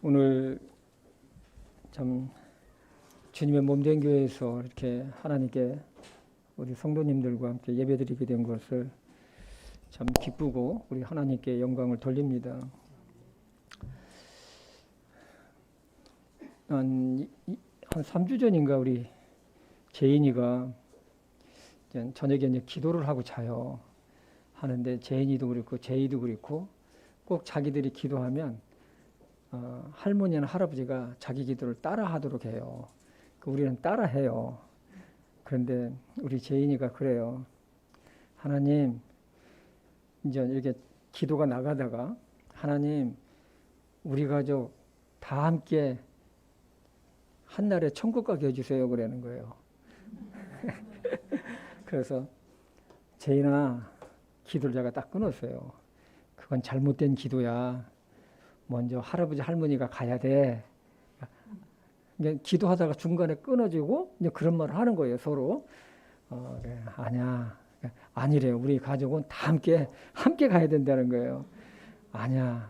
오늘 참 주님의 몸된 교회에서 이렇게 하나님께 우리 성도님들과 함께 예배드리게 된 것을 참 기쁘고 우리 하나님께 영광을 돌립니다. 한 3주 전인가 우리 재인이가 저녁에 이제 기도를 하고 자요. 하는데 재인이도 그렇고 제이도 그렇고 꼭 자기들이 기도하면 할머니나 할아버지가 자기 기도를 따라 하도록 해요. 우리는 따라 해요. 그런데 우리 재인이가 그래요. 하나님, 이제 이렇게 기도가 나가다가 하나님, 우리 가족 다 함께 한날에 천국 가게 해주세요. 그러는 거예요. 그래서 재인아, 기도를 제가 딱 끊었어요. 그건 잘못된 기도야. 먼저 할아버지 할머니가 가야 돼. 기도하다가 중간에 끊어지고 이제 그런 말을 하는 거예요, 서로. 그래, 아니야. 아니래요. 우리 가족은 다 함께 가야 된다는 거예요. 아니야.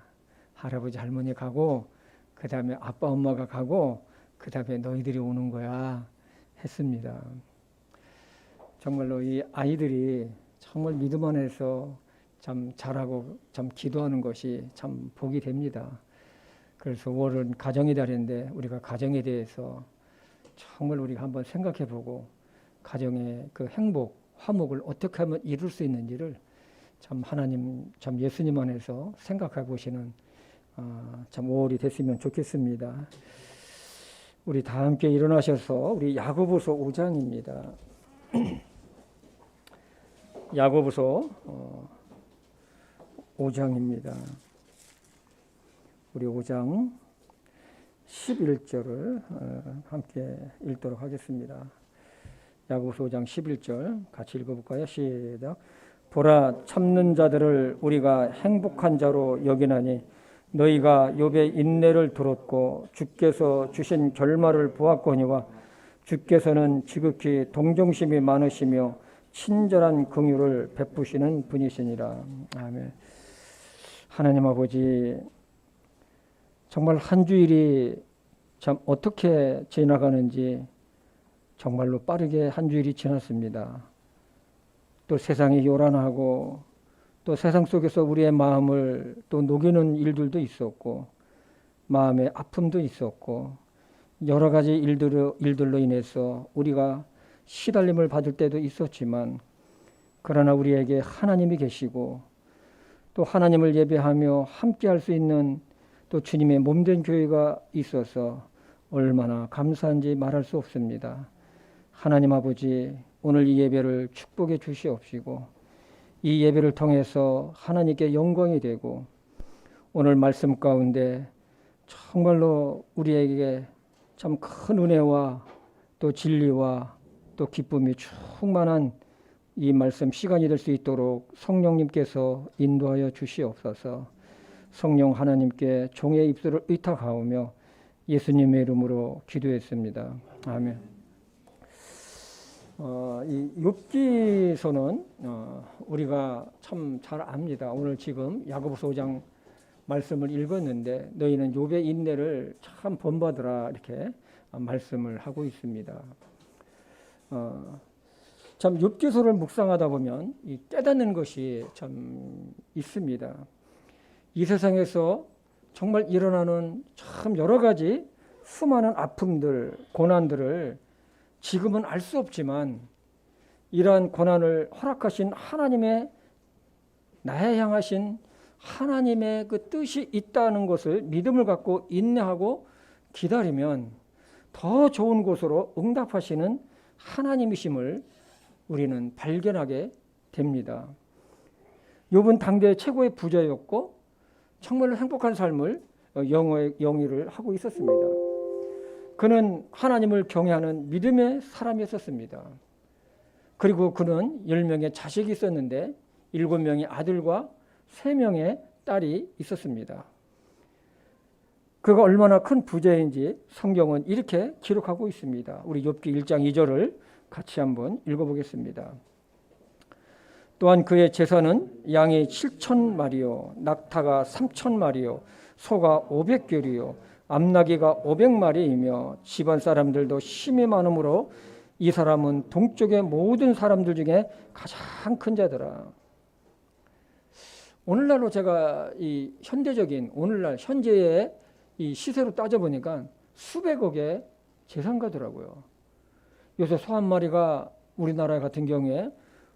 할아버지 할머니 가고 그 다음에 아빠 엄마가 가고 그 다음에 너희들이 오는 거야 했습니다. 정말로 이 아이들이 정말 믿음 안에서 참 잘하고 참 기도하는 것이 참 복이 됩니다. 그래서 5월은 가정의 달인데 우리가 가정에 대해서 정말 우리가 한번 생각해보고 가정의 그 행복, 화목을 어떻게 하면 이룰 수 있는지를 참 하나님, 참 예수님 안에서 생각해 보시는 참 5월이 됐으면 좋겠습니다. 우리 다 함께 일어나셔서 우리 야고보서 5장입니다. 야고보서 5장입니다. 우리 5장 11절을 함께 읽도록 하겠습니다. 야고보서 5장 11절 같이 읽어볼까요? 시작. 보라, 참는 자들을 우리가 행복한 자로 여기나니 너희가 욥의 인내를 들었고 주께서 주신 결말을 보았거니와 주께서는 지극히 동정심이 많으시며 친절한 긍휼을 베푸시는 분이시니라. 아멘. 하나님 아버지, 정말 한 주일이 참 어떻게 지나가는지 정말로 빠르게 한 주일이 지났습니다. 또 세상이 요란하고 또 세상 속에서 우리의 마음을 또 녹이는 일들도 있었고 마음의 아픔도 있었고 여러 가지 일들로 인해서 우리가 시달림을 받을 때도 있었지만 그러나 우리에게 하나님이 계시고 또 하나님을 예배하며 함께 할 수 있는 또 주님의 몸된 교회가 있어서 얼마나 감사한지 말할 수 없습니다. 하나님 아버지, 오늘 이 예배를 축복해 주시옵시고 이 예배를 통해서 하나님께 영광이 되고 오늘 말씀 가운데 정말로 우리에게 참 큰 은혜와 또 진리와 또 기쁨이 충만한 이 말씀 시간이 될 수 있도록 성령님께서 인도하여 주시옵소서. 성령 하나님께 종의 입술을 의탁하오며 예수님의 이름으로 기도했습니다. 아멘. 이 욥기서는 우리가 참 잘 압니다. 오늘 지금 야고보서 5장 말씀을 읽었는데 너희는 욥의 인내를 참 본받으라 이렇게 말씀을 하고 있습니다. 참 욥기서를 묵상하다 보면 이 깨닫는 것이 참 있습니다. 이 세상에서 정말 일어나는 참 여러 가지 수많은 아픔들, 고난들을 지금은 알 수 없지만 이러한 고난을 허락하신 하나님의 나에 향하신 하나님의 그 뜻이 있다는 것을 믿음을 갖고 인내하고 기다리면 더 좋은 곳으로 응답하시는 하나님이심을 우리는 발견하게 됩니다. 욥은 당대 최고의 부자였고 정말로 행복한 삶을 영위를 하고 있었습니다. 그는 하나님을 경외하는 믿음의 사람이었습니다. 그리고 그는 10명의 자식이 있었는데 7명의 아들과 3명의 딸이 있었습니다. 그가 얼마나 큰 부자인지 성경은 이렇게 기록하고 있습니다. 우리 욥기 1장 2절을 같이 한번 읽어보겠습니다. 또한 그의 재산은 양이 7,000마리요 낙타가 3,000마리요 소가 500결이요 암나귀가 500마리이며 집안 사람들도 심히 많으므로 이 사람은 동쪽의 모든 사람들 중에 가장 큰 자더라. 오늘날로 제가 이 현대적인 오늘날 현재의 이 시세로 따져보니까 수백억의 재산가더라고요. 요새 소 한 마리가 우리나라 같은 경우에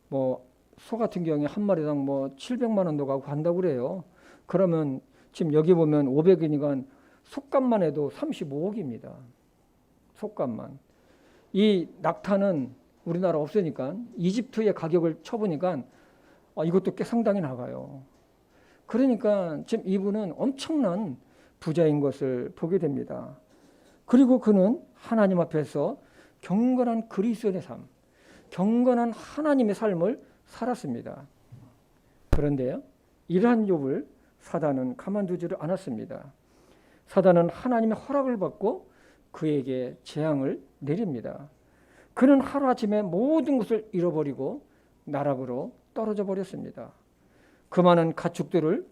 뭐 소 같은 경우에 한 마리당 뭐 700만 원도 가고 한다고 그래요. 그러면 지금 여기 보면 500이니까 속값만 해도 35억입니다. 속값만. 이 낙타는 우리나라 없으니까 이집트의 가격을 쳐보니까 이것도 꽤 상당히 나가요. 그러니까 지금 이분은 엄청난 부자인 것을 보게 됩니다. 그리고 그는 하나님 앞에서 경건한 그리스도인의 삶, 경건한 하나님의 삶을 살았습니다. 그런데요, 이러한 욥을 사단은 가만두지를 않았습니다. 사단은 하나님의 허락을 받고 그에게 재앙을 내립니다. 그는 하루아침에 모든 것을 잃어버리고 나락으로 떨어져 버렸습니다. 그 많은 가축들을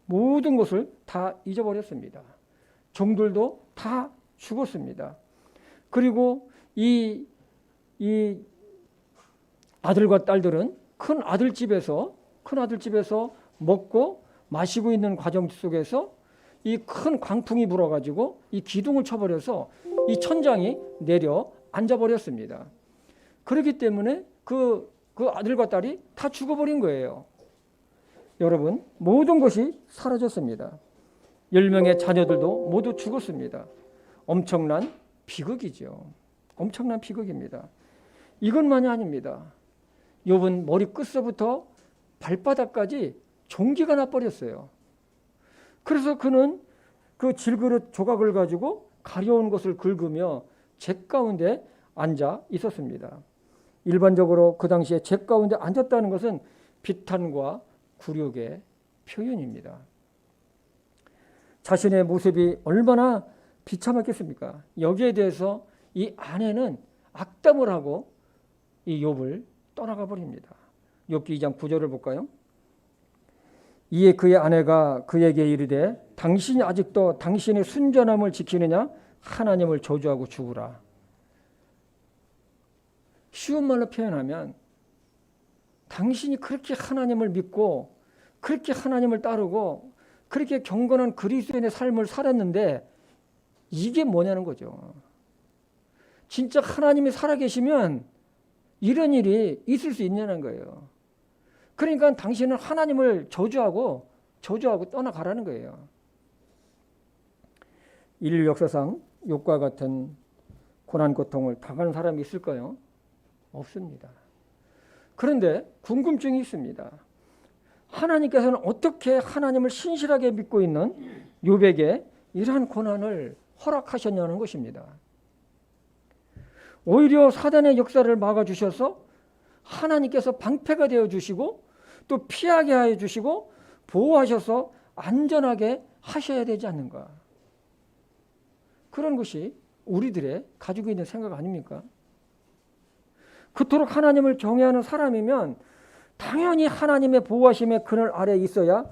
모든 것을 다 잊어버렸습니다. 종들도 다 죽었습니다. 그리고 이 아들과 딸들은 큰 아들 집에서 먹고 마시고 있는 과정 속에서 이 큰 광풍이 불어가지고 이 기둥을 쳐버려서 이 천장이 내려 앉아버렸습니다. 그렇기 때문에 그 아들과 딸이 다 죽어버린 거예요. 여러분, 모든 것이 사라졌습니다. 10명의 자녀들도 모두 죽었습니다. 엄청난 비극이죠. 엄청난 비극입니다. 이것만이 아닙니다. 욥은 머리 끝서부터 발바닥까지 종기가 나버렸어요. 그래서 그는 그 질그릇 조각을 가지고 가려운 것을 긁으며 잭 가운데 앉아 있었습니다. 일반적으로 그 당시에 잭 가운데 앉았다는 것은 비탄과 굴욕의 표현입니다. 자신의 모습이 얼마나 비참했겠습니까? 여기에 대해서 이 아내는 악담을 하고 이 욥을 떠나가 버립니다. 욥기 2장 9절을 볼까요? 이에 그의 아내가 그에게 이르되 당신이 아직도 당신의 순전함을 지키느냐? 하나님을 저주하고 죽으라. 쉬운 말로 표현하면 당신이 그렇게 하나님을 믿고 그렇게 하나님을 따르고 그렇게 경건한 그리스도인의 삶을 살았는데 이게 뭐냐는 거죠. 진짜 하나님이 살아계시면 이런 일이 있을 수 있냐는 거예요. 그러니까 당신은 하나님을 저주하고 떠나가라는 거예요. 인류 역사상 욥과 같은 고난 고통을 당하는 사람이 있을까요? 없습니다. 그런데 궁금증이 있습니다. 하나님께서는 어떻게 하나님을 신실하게 믿고 있는 욥에게 이러한 고난을 허락하셨냐는 것입니다. 오히려 사단의 역사를 막아주셔서 하나님께서 방패가 되어주시고 또 피하게 해주시고 보호하셔서 안전하게 하셔야 되지 않는가. 그런 것이 우리들의 가지고 있는 생각 아닙니까? 그토록 하나님을 경외하는 사람이면 당연히 하나님의 보호하심의 그늘 아래에 있어야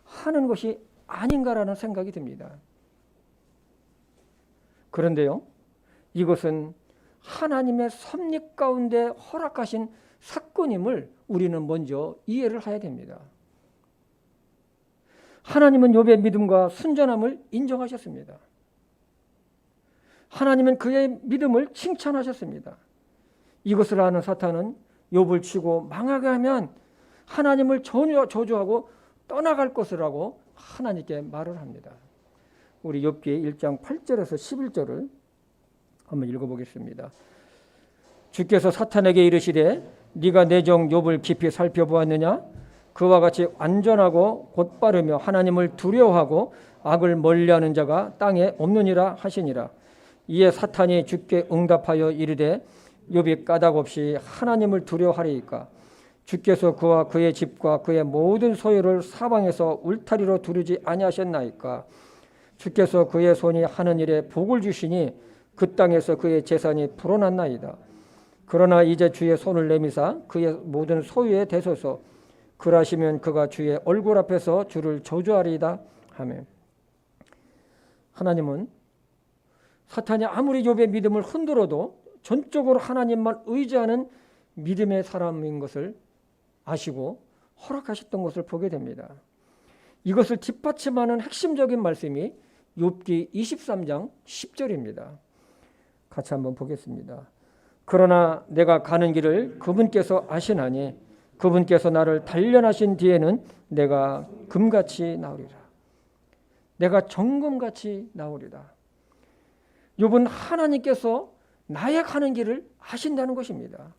하는 것이 아닌가라는 생각이 듭니다. 그런데요, 이것은 하나님의 섭리 가운데 허락하신 사건임을 우리는 먼저 이해를 해야 됩니다. 하나님은 욥의 믿음과 순전함을 인정하셨습니다. 하나님은 그의 믿음을 칭찬하셨습니다. 이것을 아는 사탄은 욥을 치고 망하게 하면 하나님을 저주하고 떠나갈 것이라고 하나님께 말을 합니다. 우리 욥기 1장 8절에서 11절을 한번 읽어보겠습니다. 주께서 사탄에게 이르시되 네가 내 종 욥을 깊이 살펴보았느냐? 그와 같이 안전하고 곧바르며 하나님을 두려워하고 악을 멀리하는 자가 땅에 없느니라 하시니라. 이에 사탄이 주께 응답하여 이르되 욥이 까닭없이 하나님을 두려워하리이까? 주께서 그와 그의 집과 그의 모든 소유를 사방에서 울타리로 두르지 아니하셨나이까? 주께서 그의 손이 하는 일에 복을 주시니 그 땅에서 그의 재산이 불어났나이다. 그러나 이제 주의 손을 내미사 그의 모든 소유에 대소서. 그러하시면 그가 주의 얼굴 앞에서 주를 저주하리이다 하며, 하나님은 사탄이 아무리 욥의 믿음을 흔들어도 전적으로 하나님만 의지하는 믿음의 사람인 것을 아시고 허락하셨던 것을 보게 됩니다. 이것을 뒷받침하는 핵심적인 말씀이 욥기 23장 10절입니다. 같이 한번 보겠습니다. 그러나 내가 가는 길을 그분께서 아시나니 그분께서 나를 단련하신 뒤에는 내가 금같이 나오리라. 내가 정금같이 나오리라. 욥은 하나님께서 나의 가는 길을 아신다는 것입니다.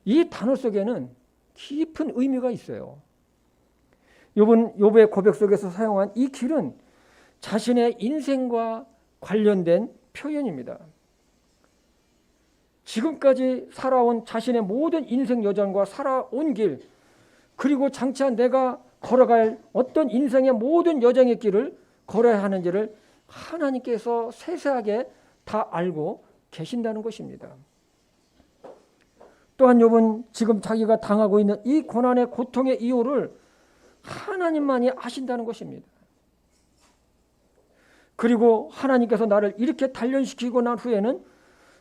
이 단어 속에는 깊은 의미가 있어요. 욥은 욥의 고백 속에서 사용한 이 길은 자신의 인생과 관련된 표현입니다. 지금까지 살아온 자신의 모든 인생 여정과 살아온 길, 그리고 장차 내가 걸어갈 어떤 인생의 모든 여정의 길을 걸어야 하는지를 하나님께서 세세하게 다 알고 계신다는 것입니다. 또한 욥은 지금 자기가 당하고 있는 이 고난의 고통의 이유를 하나님만이 아신다는 것입니다. 그리고 하나님께서 나를 이렇게 단련시키고 난 후에는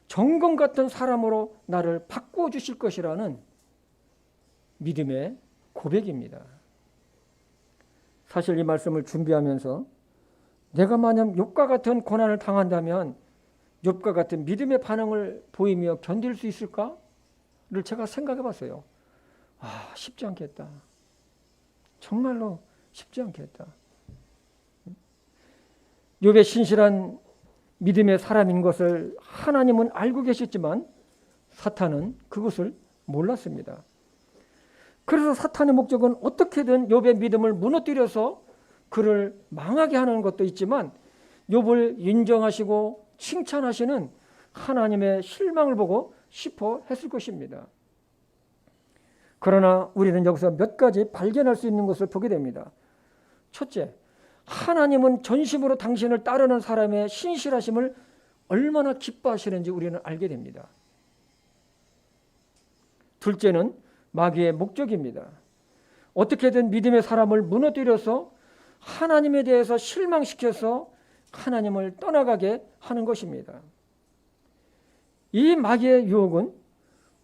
정금 같은 사람으로 나를 바꾸어 주실 것이라는 믿음의 고백입니다. 사실 이 말씀을 준비하면서 내가 만약 욥과 같은 고난을 당한다면 욥과 같은 믿음의 반응을 보이며 견딜 수 있을까를 제가 생각해 봤어요. 쉽지 않겠다. 정말로 쉽지 않겠다. 욥의 신실한 믿음의 사람인 것을 하나님은 알고 계셨지만 사탄은 그것을 몰랐습니다. 그래서 사탄의 목적은 어떻게든 욥의 믿음을 무너뜨려서 그를 망하게 하는 것도 있지만 욥을 인정하시고 칭찬하시는 하나님의 실망을 보고 싶어 했을 것입니다. 그러나 우리는 여기서 몇 가지 발견할 수 있는 것을 보게 됩니다. 첫째, 하나님은 전심으로 당신을 따르는 사람의 신실하심을 얼마나 기뻐하시는지 우리는 알게 됩니다. 둘째는 마귀의 목적입니다. 어떻게든 믿음의 사람을 무너뜨려서 하나님에 대해서 실망시켜서 하나님을 떠나가게 하는 것입니다. 이 마귀의 유혹은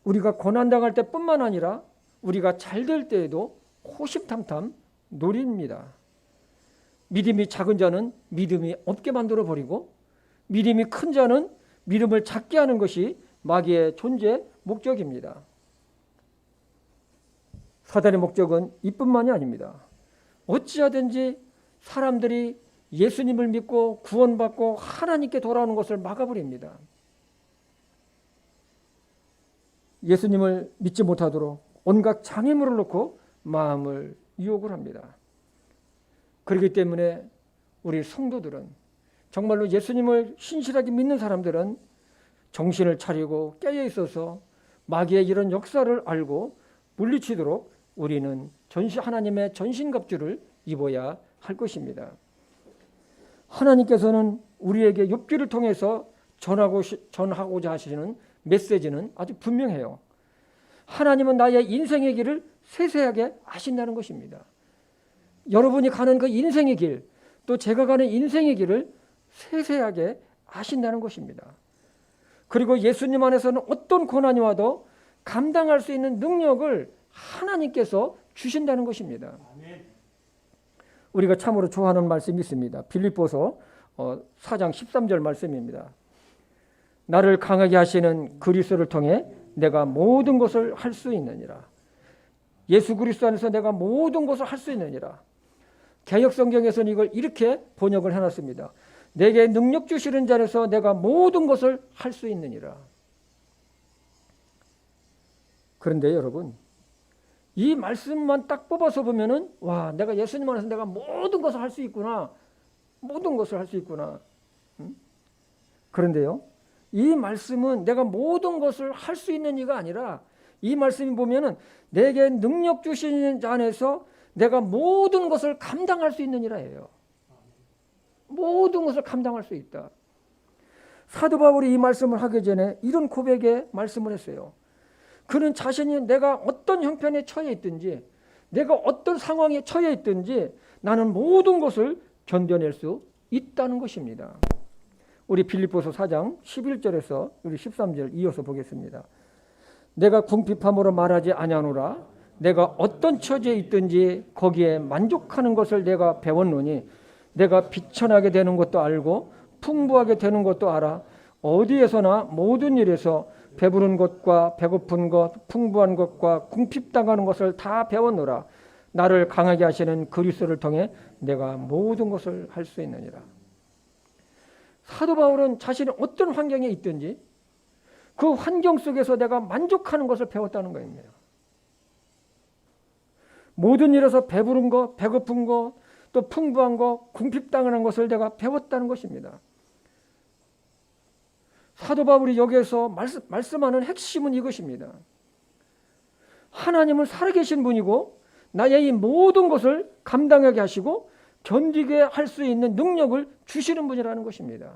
우리가 고난당할 때뿐만 아니라 우리가 잘 될 때에도 호심탐탐 노립니다. 믿음이 작은 자는 믿음이 없게 만들어버리고 믿음이 큰 자는 믿음을 작게 하는 것이 마귀의 존재 목적입니다. 사단의 목적은 이뿐만이 아닙니다. 어찌하든지 사람들이 예수님을 믿고 구원받고 하나님께 돌아오는 것을 막아버립니다. 예수님을 믿지 못하도록 온갖 장애물을 놓고 마음을 유혹을 합니다. 그렇기 때문에 우리 성도들은 정말로 예수님을 신실하게 믿는 사람들은 정신을 차리고 깨어 있어서 마귀의 이런 역사를 알고 물리치도록 우리는 하나님의 전신갑주를 입어야 할 것입니다. 하나님께서는 우리에게 욥기를 통해서 전하고자 하시는 메시지는 아주 분명해요. 하나님은 나의 인생의 길을 세세하게 아신다는 것입니다. 여러분이 가는 그 인생의 길, 또 제가 가는 인생의 길을 세세하게 아신다는 것입니다. 그리고 예수님 안에서는 어떤 고난이 와도 감당할 수 있는 능력을 하나님께서 주신다는 것입니다. 우리가 참으로 좋아하는 말씀이 있습니다. 빌립보서 4장 13절 말씀입니다. 나를 강하게 하시는 그리스도를 통해 내가 모든 것을 할 수 있느니라. 예수 그리스도 안에서 내가 모든 것을 할 수 있느니라. 개역성경에서는 이걸 이렇게 번역을 해놨습니다. 내게 능력 주시는 자 안에서 내가 모든 것을 할 수 있느니라. 그런데 여러분, 이 말씀만 딱 뽑아서 보면은 와, 내가 예수님 안에서 내가 모든 것을 할 수 있구나. 모든 것을 할 수 있구나. 그런데요, 이 말씀은 내가 모든 것을 할 수 있는 이가 아니라 이 말씀이 보면은 내게 능력 주시는 자 안에서 내가 모든 것을 감당할 수 있는 이라예요. 모든 것을 감당할 수 있다. 사도 바울이 이 말씀을 하기 전에 이런 고백에 말씀을 했어요. 그는 자신이 내가 어떤 형편에 처해 있든지 내가 어떤 상황에 처해 있든지 나는 모든 것을 견뎌낼 수 있다는 것입니다. 우리 빌립보서 4장 11절에서 우리 13절 이어서 보겠습니다. 내가 궁핍함으로 말하지 아니하노라. 내가 어떤 처지에 있든지 거기에 만족하는 것을 내가 배웠노니 내가 비천하게 되는 것도 알고 풍부하게 되는 것도 알아. 어디에서나 모든 일에서 배부른 것과 배고픈 것, 풍부한 것과 궁핍당하는 것을 다 배웠노라. 나를 강하게 하시는 그리스도를 통해 내가 모든 것을 할 수 있느니라. 사도 바울은 자신이 어떤 환경에 있든지 그 환경 속에서 내가 만족하는 것을 배웠다는 거입니다. 모든 일에서 배부른 것, 배고픈 것, 또 풍부한 것, 궁핍당하는 것을 내가 배웠다는 것입니다. 사도 바울이 여기에서 말씀하는 핵심은 이것입니다. 하나님은 살아계신 분이고 나의 이 모든 것을 감당하게 하시고 견디게 할 수 있는 능력을 주시는 분이라는 것입니다.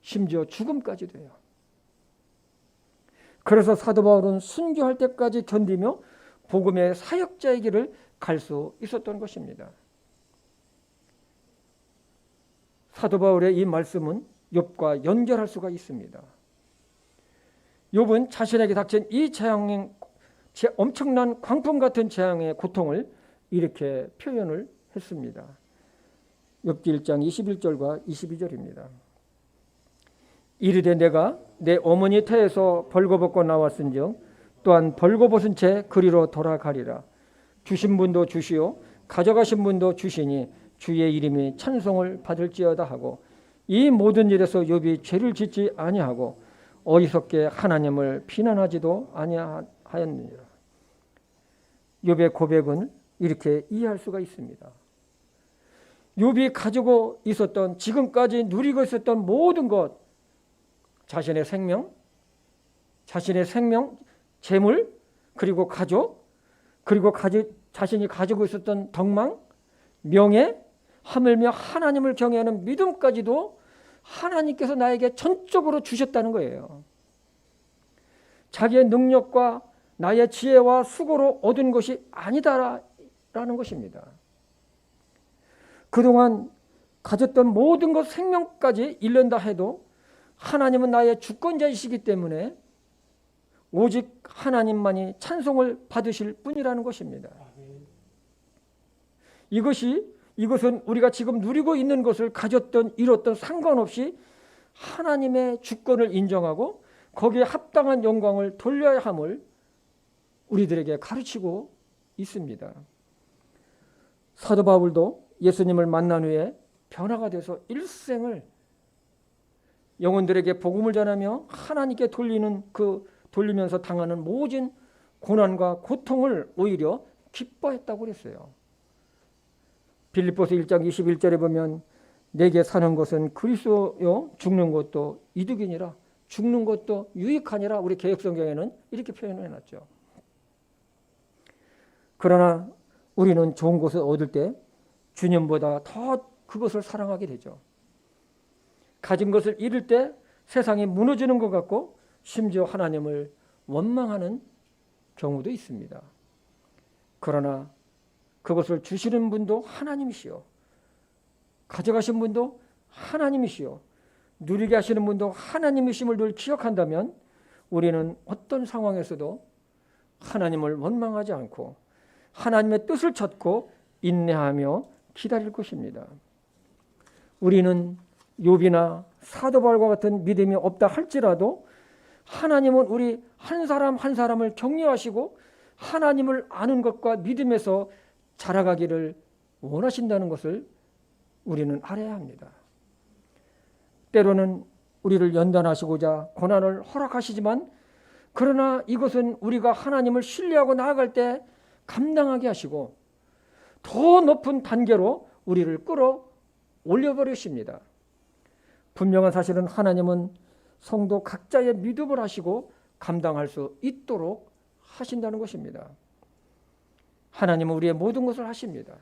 심지어 죽음까지도요. 그래서 사도 바울은 순교할 때까지 견디며 복음의 사역자의 길을 갈 수 있었던 것입니다. 사도 바울의 이 말씀은 욥과 연결할 수가 있습니다. 욥은 자신에게 닥친 이 재앙의 엄청난 광풍 같은 재앙의 고통을 이렇게 표현을 했습니다. 욥기 1장 21절과 22절입니다. 이르되 내가 내 어머니 태에서 벌거벗고 나왔은즉 또한 벌거벗은 채 그리로 돌아가리라. 주신 분도 주시오 가져가신 분도 주시니 주의 이름이 찬송을 받을지어다 하고 이 모든 일에서 욥이 죄를 짓지 아니하고 어리석게 하나님을 비난하지도 아니하였느니라. 욥의 고백은 이렇게 이해할 수가 있습니다. 욥이 가지고 있었던 지금까지 누리고 있었던 모든 것, 자신의 생명, 재물, 그리고 가족, 그리고 자신이 가지고 있었던 덕망, 명예, 하물며 하나님을 경외하는 믿음까지도 하나님께서 나에게 전적으로 주셨다는 거예요. 자기의 능력과 나의 지혜와 수고로 얻은 것이 아니다라는 것입니다. 그동안 가졌던 모든 것 생명까지 잃는다 해도 하나님은 나의 주권자이시기 때문에 오직 하나님만이 찬송을 받으실 뿐이라는 것입니다. 이것은 우리가 지금 누리고 있는 것을 가졌던 잃었던 상관없이 하나님의 주권을 인정하고 거기에 합당한 영광을 돌려야 함을 우리들에게 가르치고 있습니다. 사도 바울도 예수님을 만난 후에 변화가 돼서 일생을 영혼들에게 복음을 전하며 하나님께 돌리면서 당하는 모진 고난과 고통을 오히려 기뻐했다고 그랬어요. 빌립보서 1장 21절에 보면 내게 사는 것은 그리스도요 죽는 것도 이득이니라. 죽는 것도 유익하니라. 우리 개역성경에는 이렇게 표현을 해놨죠. 그러나 우리는 좋은 것을 얻을 때 주님보다 더 그것을 사랑하게 되죠. 가진 것을 잃을 때 세상이 무너지는 것 같고 심지어 하나님을 원망하는 경우도 있습니다. 그러나 그것을 주시는 분도 하나님이시요 가져가신 분도 하나님이시요 누리게 하시는 분도 하나님이심을 늘 기억한다면 우리는 어떤 상황에서도 하나님을 원망하지 않고 하나님의 뜻을 찾고 인내하며 기다릴 것입니다. 우리는 욥이나 사도 바울과 같은 믿음이 없다 할지라도 하나님은 우리 한 사람 한 사람을 격려하시고 하나님을 아는 것과 믿음에서 자라가기를 원하신다는 것을 우리는 알아야 합니다. 때로는 우리를 연단하시고자 고난을 허락하시지만 그러나 이것은 우리가 하나님을 신뢰하고 나아갈 때 감당하게 하시고 더 높은 단계로 우리를 끌어올려버리십니다. 분명한 사실은 하나님은 성도 각자의 믿음을 하시고 감당할 수 있도록 하신다는 것입니다. 하나님은 우리의 모든 것을 하십니다.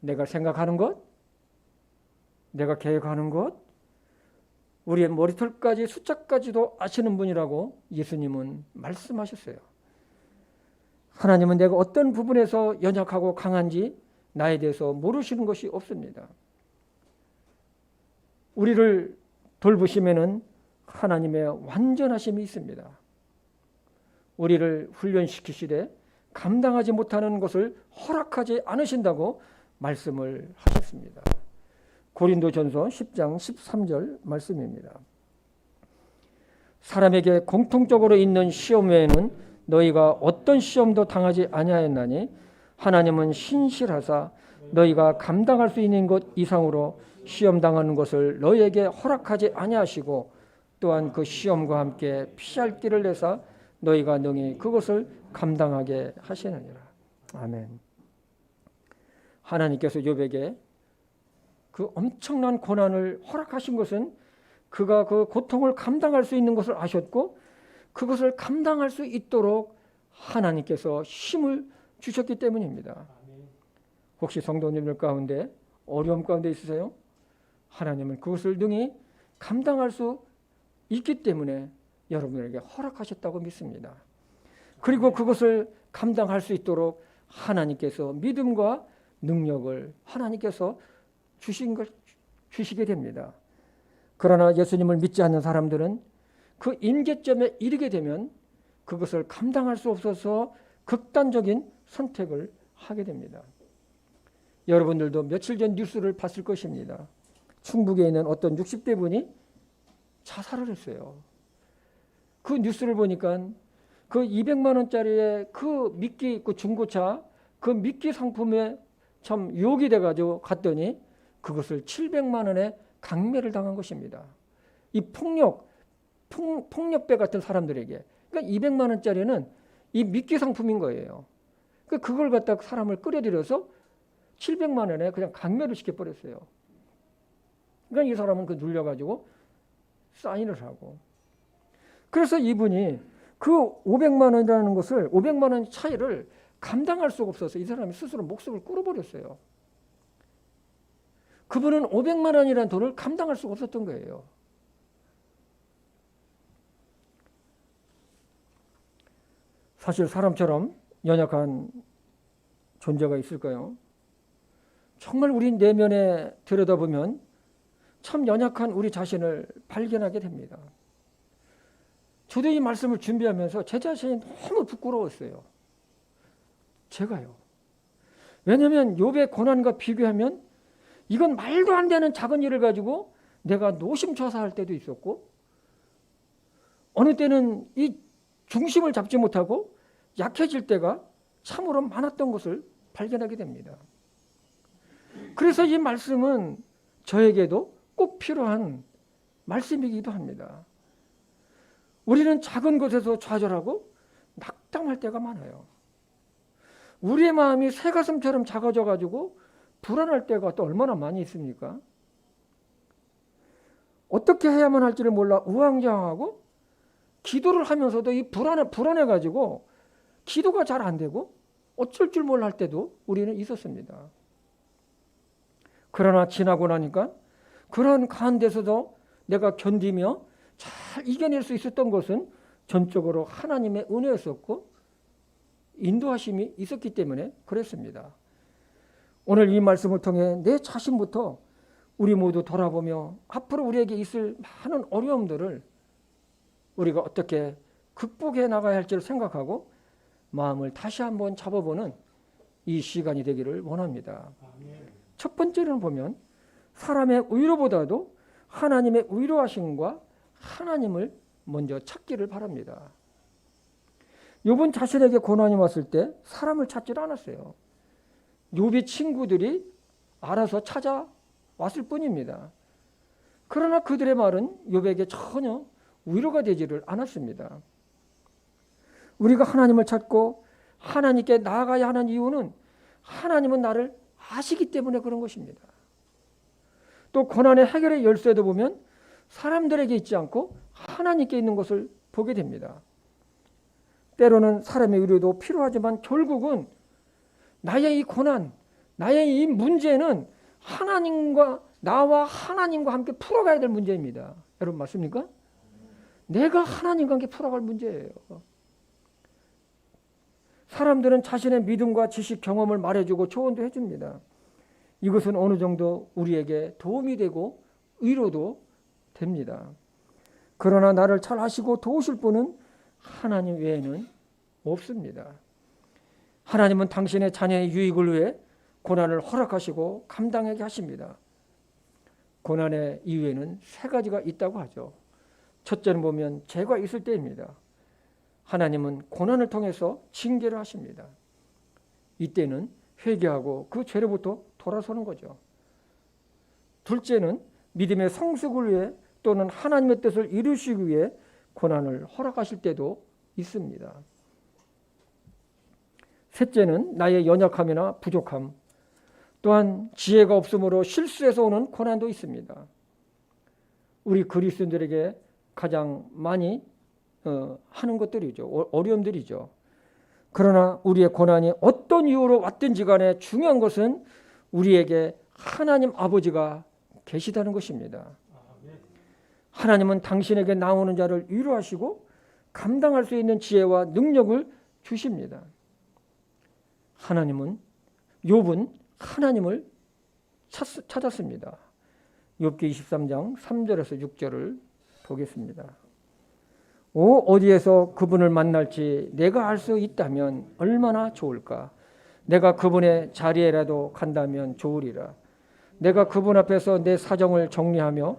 내가 생각하는 것, 내가 계획하는 것, 우리의 머리털까지 숫자까지도 아시는 분이라고 예수님은 말씀하셨어요. 하나님은 내가 어떤 부분에서 연약하고 강한지 나에 대해서 모르시는 것이 없습니다. 우리를 돌보시면은 하나님의 완전하심이 있습니다. 우리를 훈련시키시되 감당하지 못하는 것을 허락하지 않으신다고 말씀을 하셨습니다. 고린도전서 10장 13절 말씀입니다. 사람에게 공통적으로 있는 시험 외에는 너희가 어떤 시험도 당하지 아니하였나니 하나님은 신실하사 너희가 감당할 수 있는 것 이상으로 시험 당하는 것을 너희에게 허락하지 아니하시고 또한 그 시험과 함께 피할 길을 내사 너희가 능히 그것을 감당하게 하시느니라. 아멘. 하나님께서 욥에게 그 엄청난 고난을 허락하신 것은 그가 그 고통을 감당할 수 있는 것을 아셨고 그것을 감당할 수 있도록 하나님께서 힘을 주셨기 때문입니다. 혹시 성도님들 가운데 어려움 가운데 있으세요? 하나님은 그것을 능히 감당할 수 있기 때문에 여러분에게 허락하셨다고 믿습니다. 그리고 그것을 감당할 수 있도록 하나님께서 믿음과 능력을 하나님께서 주시게 됩니다. 그러나 예수님을 믿지 않는 사람들은 그 임계점에 이르게 되면 그것을 감당할 수 없어서 극단적인 선택을 하게 됩니다. 여러분들도 며칠 전 뉴스를 봤을 것입니다. 충북에 있는 어떤 60대 분이 자살을 했어요. 그 뉴스를 보니까 그 200만 원짜리의 그 미끼 그 중고차 그 미끼 상품에 참 유혹이 돼가지고 갔더니 그것을 700만 원에 강매를 당한 것입니다. 이 폭력배 같은 사람들에게. 그러니까 200만 원짜리는 이 미끼 상품인 거예요. 그러니까 그걸 갖다 사람을 끌어들여서 700만 원에 그냥 강매를 시켜버렸어요. 그러니까 이 사람은 그 눌려가지고 사인을 하고. 그래서 이분이 그 500만 원이라는 것을 500만 원 차이를 감당할 수가 없어서 이 사람이 스스로 목숨을 끊어버렸어요. 그분은 500만 원이라는 돈을 감당할 수가 없었던 거예요. 사실 사람처럼 연약한 존재가 있을까요? 정말 우리 내면에 들여다보면 참 연약한 우리 자신을 발견하게 됩니다. 저도 이 말씀을 준비하면서 제 자신이 너무 부끄러웠어요. 제가요. 왜냐하면 욥의 고난과 비교하면 이건 말도 안 되는 작은 일을 가지고 내가 노심초사할 때도 있었고 어느 때는 이 중심을 잡지 못하고 약해질 때가 참으로 많았던 것을 발견하게 됩니다. 그래서 이 말씀은 저에게도 꼭 필요한 말씀이기도 합니다. 우리는 작은 것에서 좌절하고 낙담할 때가 많아요. 우리의 마음이 새가슴처럼 작아져 가지고 불안할 때가 또 얼마나 많이 있습니까? 어떻게 해야만 할지를 몰라 우왕좌왕하고 기도를 하면서도 이 불안해 가지고 기도가 잘 안 되고 어쩔 줄 몰라 할 때도 우리는 있었습니다. 그러나 지나고 나니까 그런 가운데서도 내가 견디며 잘 이겨낼 수 있었던 것은 전적으로 하나님의 은혜였었고 인도하심이 있었기 때문에 그랬습니다. 오늘 이 말씀을 통해 내 자신부터 우리 모두 돌아보며 앞으로 우리에게 있을 많은 어려움들을 우리가 어떻게 극복해 나가야 할지를 생각하고 마음을 다시 한번 잡아보는 이 시간이 되기를 원합니다. 첫 번째는 보면 사람의 의로보다도 하나님의 의로하심과 하나님을 먼저 찾기를 바랍니다. 욥은 자신에게 고난이 왔을 때 사람을 찾질 않았어요. 욥의 친구들이 알아서 찾아왔을 뿐입니다. 그러나 그들의 말은 욥에게 전혀 위로가 되지를 않았습니다. 우리가 하나님을 찾고 하나님께 나아가야 하는 이유는 하나님은 나를 아시기 때문에 그런 것입니다. 또 고난의 해결의 열쇠도 보면 사람들에게 있지 않고 하나님께 있는 것을 보게 됩니다. 때로는 사람의 의료도 필요하지만 결국은 나의 이 고난, 나의 이 문제는 하나님과 나와 하나님과 함께 풀어가야 될 문제입니다. 여러분 맞습니까? 내가 하나님과 함께 풀어갈 문제예요. 사람들은 자신의 믿음과 지식, 경험을 말해주고 조언도 해줍니다. 이것은 어느 정도 우리에게 도움이 되고 위로도 됩니다. 그러나 나를 잘 아시고 도우실 분은 하나님 외에는 없습니다. 하나님은 당신의 자녀의 유익을 위해 고난을 허락하시고 감당하게 하십니다. 고난의 이유에는 세 가지가 있다고 하죠. 첫째는 보면 죄가 있을 때입니다. 하나님은 고난을 통해서 징계를 하십니다. 이때는 회개하고 그 죄로부터 돌아서는 거죠. 둘째는 믿음의 성숙을 위해 또는 하나님의 뜻을 이루시기 위해 고난을 허락하실 때도 있습니다. 셋째는 나의 연약함이나 부족함, 또한 지혜가 없으므로 실수해서 오는 고난도 있습니다. 우리 그리스도인들에게 가장 많이 하는 것들이죠. 어려움들이죠. 그러나 우리의 고난이 어떤 이유로 왔든지 간에 중요한 것은 우리에게 하나님 아버지가 계시다는 것입니다. 하나님은 당신에게 나오는 자를 위로하시고 감당할 수 있는 지혜와 능력을 주십니다. 욥은 하나님을 찾았습니다. 욥기 23장 3절에서 6절을 보겠습니다. 어디에서 그분을 만날지 내가 알 수 있다면 얼마나 좋을까. 내가 그분의 자리에라도 간다면 좋으리라. 내가 그분 앞에서 내 사정을 정리하며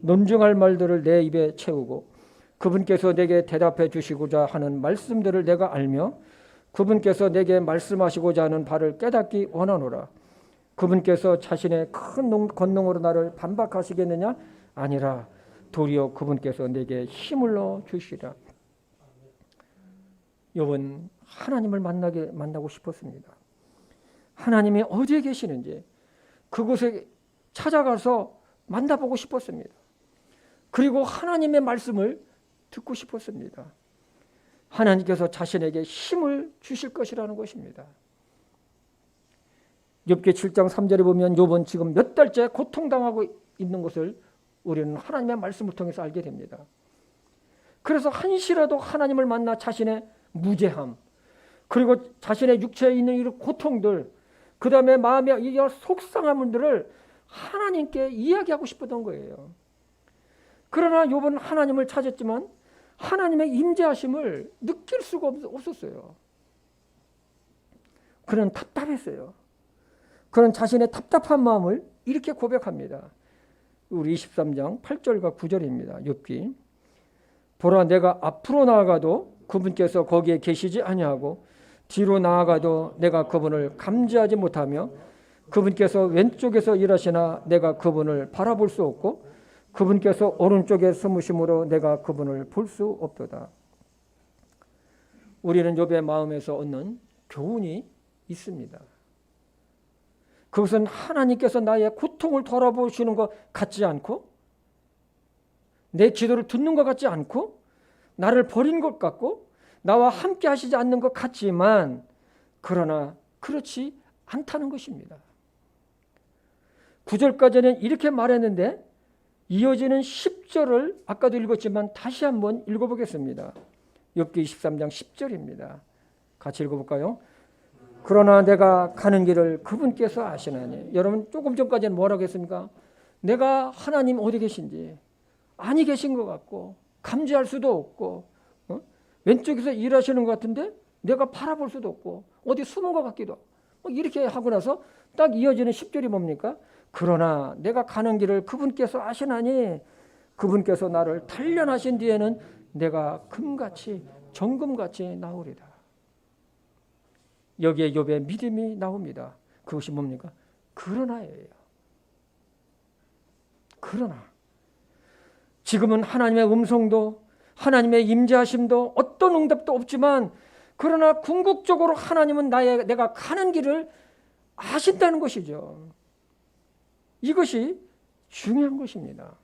논증할 말들을 내 입에 채우고 그분께서 내게 대답해 주시고자 하는 말씀들을 내가 알며 그분께서 내게 말씀하시고자 하는 바를 깨닫기 원하노라. 그분께서 자신의 큰 권능으로 나를 반박하시겠느냐? 아니라 도리어 그분께서 내게 힘을 넣어 주시라. 욥은 하나님을 만나고 싶었습니다. 하나님이 어디에 계시는지 그곳에 찾아가서 만나보고 싶었습니다. 그리고 하나님의 말씀을 듣고 싶었습니다. 하나님께서 자신에게 힘을 주실 것이라는 것입니다. 욥기 7장 3절에 보면 욥은 지금 몇 달째 고통당하고 있는 것을 우리는 하나님의 말씀을 통해서 알게 됩니다. 그래서 한시라도 하나님을 만나 자신의 무죄함, 그리고 자신의 육체에 있는 이런 고통들, 그 다음에 마음의 이 속상함들을 하나님께 이야기하고 싶었던 거예요. 그러나 욥은 하나님을 찾았지만 하나님의 임재하심을 느낄 수가 없었어요. 그는 답답했어요. 그런 자신의 답답한 마음을 이렇게 고백합니다. 우리 23장 8절과 9절입니다. 욥기. 보라, 내가 앞으로 나아가도 그분께서 거기에 계시지 아니하고 뒤로 나아가도 내가 그분을 감지하지 못하며 그분께서 왼쪽에서 일하시나 내가 그분을 바라볼 수 없고 그분께서 오른쪽에 숨으심으로 내가 그분을 볼 수 없도다. 우리는 욥의 마음에서 얻는 교훈이 있습니다. 그것은 하나님께서 나의 고통을 돌아보시는 것 같지 않고 내 기도를 듣는 것 같지 않고 나를 버린 것 같고 나와 함께 하시지 않는 것 같지만 그러나 그렇지 않다는 것입니다. 9절까지는 이렇게 말했는데 이어지는 10절을 아까도 읽었지만 다시 한번 읽어보겠습니다. 욥기 23장 10절입니다. 같이 읽어볼까요? 그러나 내가 가는 길을 그분께서 아시나니. 여러분 조금 전까지는 뭐라고 했습니까? 내가 하나님 어디 계신지 아니 계신 것 같고 감지할 수도 없고 왼쪽에서 일하시는 것 같은데 내가 바라볼 수도 없고 어디 숨은 것 같기도 하고 이렇게 하고 나서 딱 이어지는 10절이 뭡니까? 그러나 내가 가는 길을 그분께서 아시나니 그분께서 나를 단련하신 뒤에는 내가 금같이 정금같이 나오리다. 여기에 욥의 믿음이 나옵니다. 그것이 뭡니까? 그러나예요. 그러나 지금은 하나님의 음성도 하나님의 임재하심도 어떤 응답도 없지만 그러나 궁극적으로 하나님은 내가 가는 길을 아신다는 것이죠. 이것이 중요한 것입니다.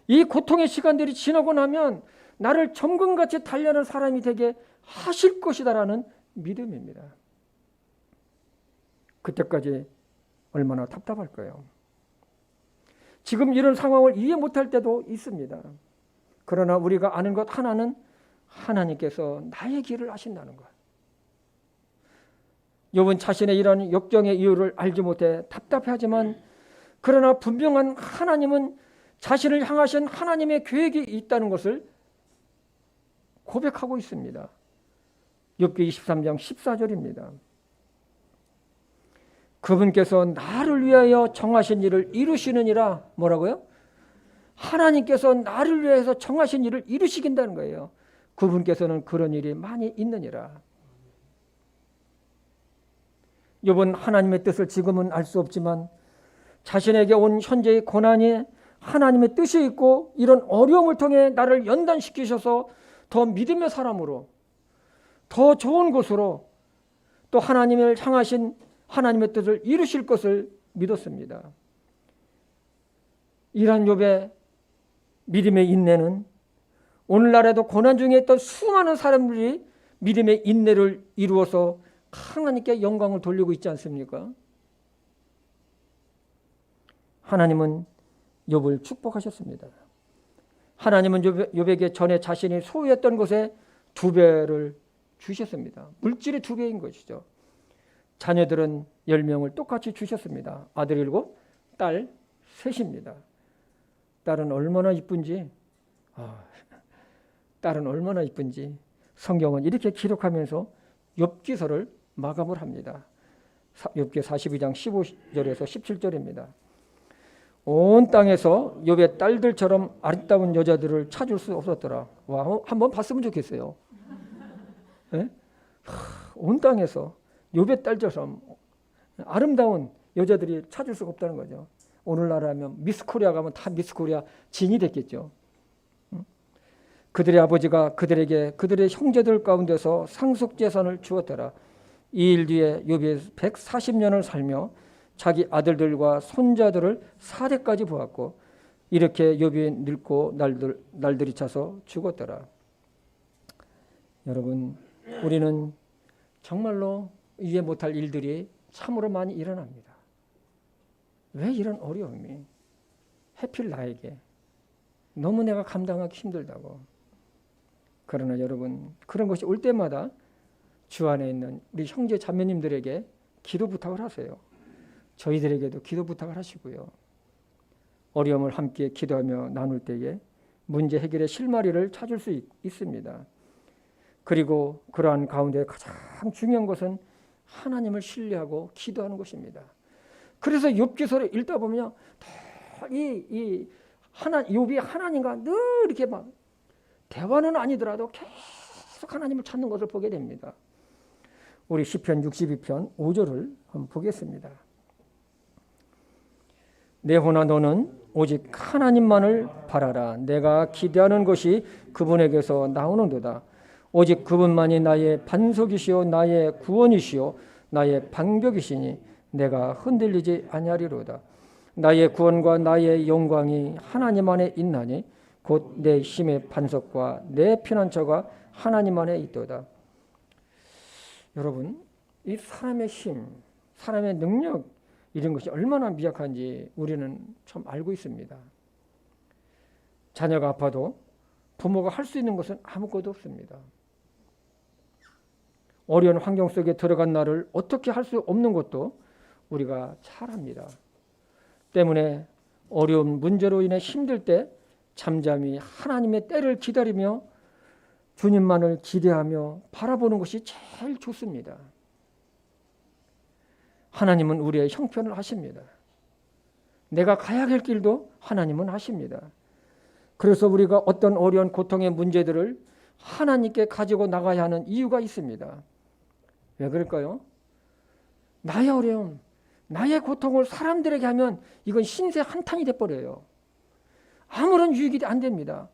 이 고통의 시간들이 지나고 나면 나를 정금같이 단련한 사람이 되게 하실 것이다라는 믿음입니다. 그때까지 얼마나 답답할까요? 지금 이런 상황을 이해 못할 때도 있습니다. 그러나 우리가 아는 것 하나는 하나님께서 나의 길을 아신다는 것. 욥은 자신의 이런 역경의 이유를 알지 못해 답답해하지만 그러나 분명한 하나님은 자신을 향하신 하나님의 계획이 있다는 것을 고백하고 있습니다. 욥기 23장 14절입니다. 그분께서 나를 위하여 정하신 일을 이루시느니라. 뭐라고요? 하나님께서 나를 위해서 정하신 일을 이루시긴다는 거예요. 그분께서는 그런 일이 많이 있느니라. 욥은 하나님의 뜻을 지금은 알 수 없지만 자신에게 온 현재의 고난이 하나님의 뜻이 있고 이런 어려움을 통해 나를 연단시키셔서 더 믿음의 사람으로 더 좋은 곳으로 또 하나님을 향하신 하나님의 뜻을 이루실 것을 믿었습니다. 이러한 욥의 믿음의 인내는 오늘날에도 고난 중에 있던 수많은 사람들이 믿음의 인내를 이루어서 하나님께 영광을 돌리고 있지 않습니까? 하나님은 욥을 축복하셨습니다. 하나님은 욥에게 전에 자신이 소유했던 것에 2배를 주셨습니다. 물질이 2배인 것이죠. 자녀들은 10명을 똑같이 주셨습니다. 아들 7, 딸 3입니다. 딸은 얼마나 이쁜지, 딸은 얼마나 이쁜지 성경은 이렇게 기록하면서 욥기서를 마감을 합니다. 욥기 42장 15절에서 17절입니다. 온 땅에서 욥의 딸들처럼 아름다운 여자들을 찾을 수 없었더라. 와, 한번 봤으면 좋겠어요. 네? 온 땅에서 욥의 딸처럼 아름다운 여자들이 찾을 수가 없다는 거죠. 오늘날하면 미스 코리아 가면 다 미스 코리아 진이 됐겠죠. 그들의 아버지가 그들에게 그들의 형제들 가운데서 상속재산을 주었더라. 이 일 뒤에 욥이 140년을 살며 자기 아들들과 손자들을 4대까지 보았고 이렇게 욥이 늙고 날들이 차서 죽었더라. 여러분, 우리는 정말로 이해 못할 일들이 참으로 많이 일어납니다. 왜 이런 어려움이 하필 나에게 너무 내가 감당하기 힘들다고. 그러나 여러분, 그런 것이 올 때마다 주 안에 있는 우리 형제 자매님들에게 기도 부탁을 하세요. 저희들에게도 기도 부탁을 하시고요. 어려움을 함께 기도하며 나눌 때에 문제 해결의 실마리를 찾을 수 있습니다. 그리고 그러한 가운데 가장 중요한 것은 하나님을 신뢰하고 기도하는 것입니다. 그래서 욥기서를 읽다 보면 욥이 하나님과 늘 이렇게 막 대화는 아니더라도 계속 하나님을 찾는 것을 보게 됩니다. 우리 시편 62편 5절을 한번 보겠습니다. 내 혼아 너는 오직 하나님만을 바라라. 내가 기대하는 것이 그분에게서 나오는도다. 오직 그분만이 나의 반석이시요 나의 구원이시요 나의 방벽이시니 내가 흔들리지 아니하리로다. 나의 구원과 나의 영광이 하나님 안에 있나니 곧 내 힘의 반석과 내 피난처가 하나님 안에 있도다. 여러분, 이 사람의 힘, 사람의 능력 이런 것이 얼마나 미약한지 우리는 참 알고 있습니다. 자녀가 아파도 부모가 할 수 있는 것은 아무것도 없습니다. 어려운 환경 속에 들어간 나를 어떻게 할 수 없는 것도 우리가 잘 압니다. 때문에 어려운 문제로 인해 힘들 때 잠잠히 하나님의 때를 기다리며 주님만을 기대하며 바라보는 것이 제일 좋습니다. 하나님은 우리의 형편을 아십니다. 내가 가야 할 길도 하나님은 아십니다. 그래서 우리가 어떤 어려운 고통의 문제들을 하나님께 가지고 나가야 하는 이유가 있습니다. 왜 그럴까요? 나의 어려움, 나의 고통을 사람들에게 하면 이건 신세 한탄이 돼버려요. 아무런 유익이 안 됩니다.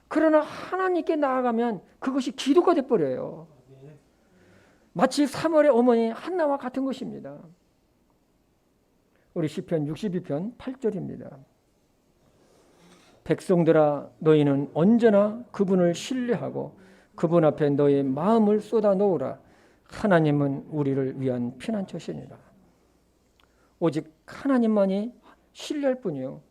그러나 하나님께 나아가면 그것이 기도가 돼버려요. 마치 사무엘의 어머니 한나와 같은 것입니다. 우리 시편 62편 8절입니다. 백성들아 너희는 언제나 그분을 신뢰하고 그분 앞에 너희 마음을 쏟아 놓으라. 하나님은 우리를 위한 피난처시니라. 오직 하나님만이 신뢰할 뿐이요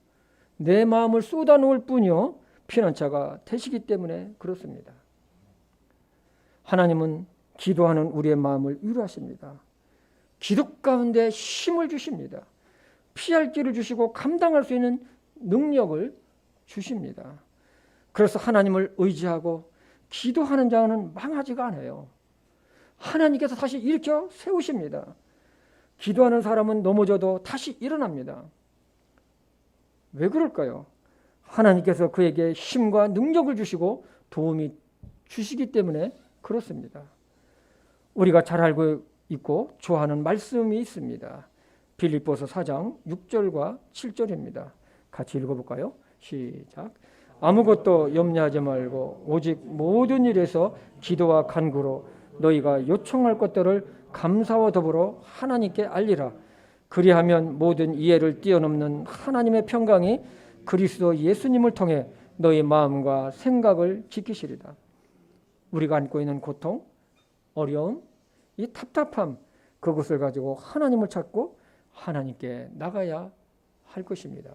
내 마음을 쏟아 놓을 뿐이요 피난처가 되시기 때문에 그렇습니다. 하나님은 기도하는 우리의 마음을 위로하십니다. 기도 가운데 힘을 주십니다. 피할 길을 주시고 감당할 수 있는 능력을 주십니다. 그래서 하나님을 의지하고 기도하는 자는 망하지가 않아요. 하나님께서 다시 일으켜 세우십니다. 기도하는 사람은 넘어져도 다시 일어납니다. 왜 그럴까요? 하나님께서 그에게 힘과 능력을 주시고 도움이 주시기 때문에 그렇습니다. 우리가 잘 알고 있고 좋아하는 말씀이 있습니다. 빌립보서 4장 6절과 7절입니다. 같이 읽어볼까요? 시작. 아무것도 염려하지 말고 오직 모든 일에서 기도와 간구로 너희가 요청할 것들을 감사와 더불어 하나님께 알리라. 그리하면 모든 이해를 뛰어넘는 하나님의 평강이 그리스도 예수님을 통해 너희 마음과 생각을 지키시리다. 우리가 안고 있는 고통, 어려움, 이 답답함, 그것을 가지고 하나님을 찾고 하나님께 나가야 할 것입니다.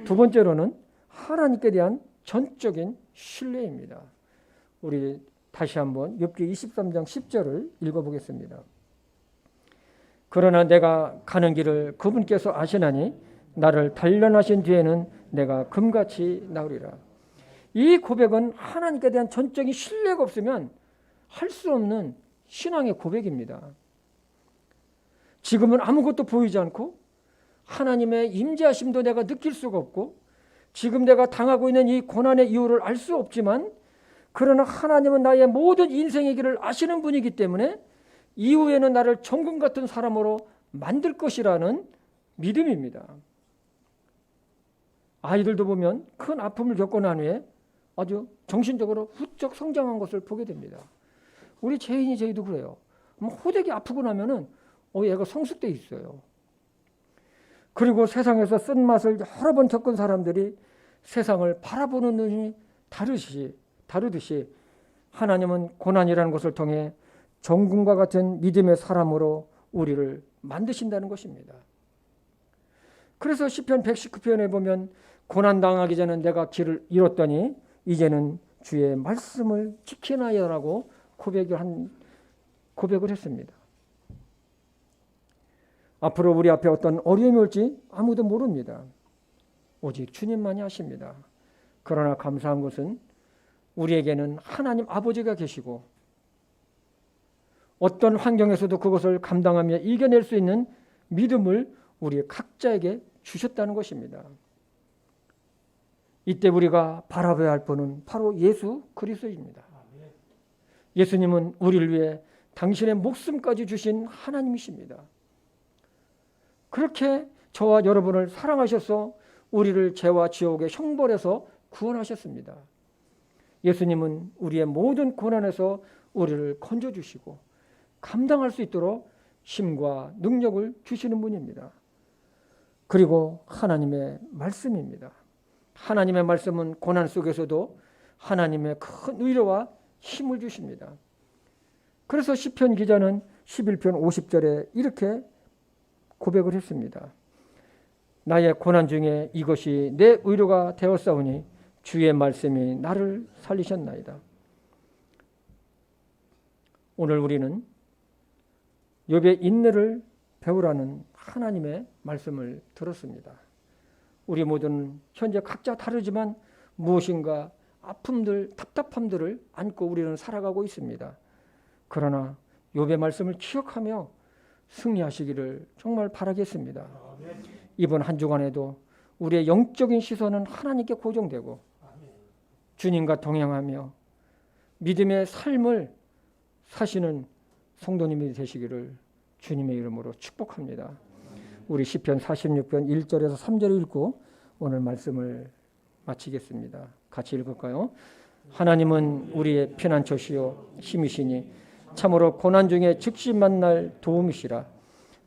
두 번째로는 하나님께 대한 전적인 신뢰입니다. 우리 다시 한번 욥기 23장 10절을 읽어보겠습니다. 그러나 내가 가는 길을 그분께서 아시나니 나를 단련하신 뒤에는 내가 금같이 나으리라. 이 고백은 하나님께 대한 전적인 신뢰가 없으면 할 수 없는 신앙의 고백입니다. 지금은 아무것도 보이지 않고 하나님의 임재하심도 내가 느낄 수가 없고 지금 내가 당하고 있는 이 고난의 이유를 알 수 없지만 그러나 하나님은 나의 모든 인생의 길을 아시는 분이기 때문에 이후에는 나를 정금 같은 사람으로 만들 것이라는 믿음입니다. 아이들도 보면 큰 아픔을 겪고 난 후에 아주 정신적으로 훌쩍 성장한 것을 보게 됩니다. 우리 저희도 그래요. 호되게 아프고 나면은 얘가 성숙돼 있어요. 그리고 세상에서 쓴맛을 여러 번 겪은 사람들이 세상을 바라보는 눈이 다르듯이 하나님은 고난이라는 것을 통해 정금과 같은 믿음의 사람으로 우리를 만드신다는 것입니다. 그래서 시편 119편에 보면 고난당하기 전에 내가 길을 잃었더니 이제는 주의 말씀을 지키나이다라고 고백을 했습니다. 앞으로 우리 앞에 어떤 어려움이 올지 아무도 모릅니다. 오직 주님만이 아십니다. 그러나 감사한 것은 우리에게는 하나님 아버지가 계시고 어떤 환경에서도 그것을 감당하며 이겨낼 수 있는 믿음을 우리 각자에게 주셨다는 것입니다. 이때 우리가 바라봐야 할 분은 바로 예수 그리스도입니다. 예수님은 우리를 위해 당신의 목숨까지 주신 하나님이십니다. 그렇게 저와 여러분을 사랑하셔서 우리를 죄와 지옥의 형벌에서 구원하셨습니다. 예수님은 우리의 모든 고난에서 우리를 건져주시고 감당할 수 있도록 힘과 능력을 주시는 분입니다. 그리고 하나님의 말씀입니다. 하나님의 말씀은 고난 속에서도 하나님의 큰 위로와 힘을 주십니다. 그래서 시편 기자는 11편 50절에 이렇게 고백을 했습니다. 나의 고난 중에 이것이 내 위로가 되었사오니 주의 말씀이 나를 살리셨나이다. 오늘 우리는 욥의 인내를 배우라는 하나님의 말씀을 들었습니다. 우리 모두는 현재 각자 다르지만 무엇인가 아픔들, 답답함들을 안고 우리는 살아가고 있습니다. 그러나 욥의 말씀을 기억하며 승리하시기를 정말 바라겠습니다. 이번 한 주간에도 우리의 영적인 시선은 하나님께 고정되고 주님과 동행하며 믿음의 삶을 사시는 성도님이 되시기를 주님의 이름으로 축복합니다. 우리 시편 46편 1절에서 3절을 읽고 오늘 말씀을 마치겠습니다. 같이 읽을까요? 하나님은 우리의 피난처시요 힘이시니 참으로 고난 중에 즉시 만날 도움이시라.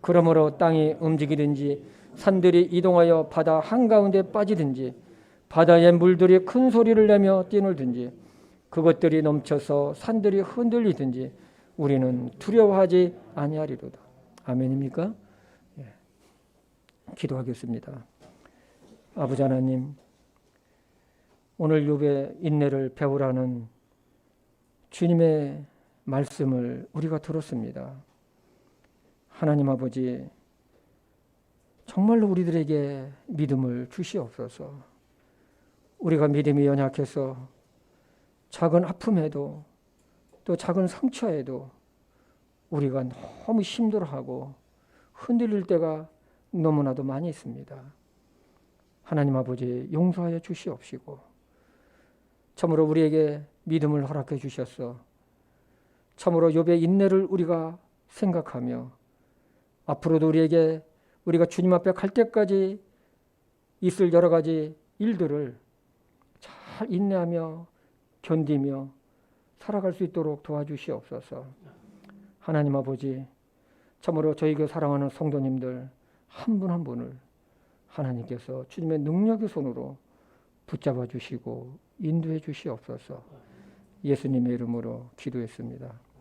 그러므로 땅이 움직이든지 산들이 이동하여 바다 한가운데 빠지든지 바다의 물들이 큰 소리를 내며 뛰놀든지 그것들이 넘쳐서 산들이 흔들리든지 우리는 두려워하지 아니하리로다. 아멘입니까? 예. 기도하겠습니다. 아버지 하나님, 오늘 욥의 인내를 배우라는 주님의 말씀을 우리가 들었습니다. 하나님 아버지, 정말로 우리들에게 믿음을 주시옵소서. 우리가 믿음이 연약해서 작은 아픔에도 또 작은 상처에도 우리가 너무 힘들어하고 흔들릴 때가 너무나도 많이 있습니다. 하나님 아버지 용서하여 주시옵시고 참으로 우리에게 믿음을 허락해 주셔서 참으로 욥의 인내를 우리가 생각하며 앞으로도 우리가 주님 앞에 갈 때까지 있을 여러 가지 일들을 잘 인내하며 견디며 살아갈 수 있도록 도와주시옵소서. 하나님 아버지 참으로 저희 교 사랑하는 성도님들 한 분 한 분을 하나님께서 주님의 능력의 손으로 붙잡아 주시고 인도해 주시옵소서. 예수님의 이름으로 기도했습니다.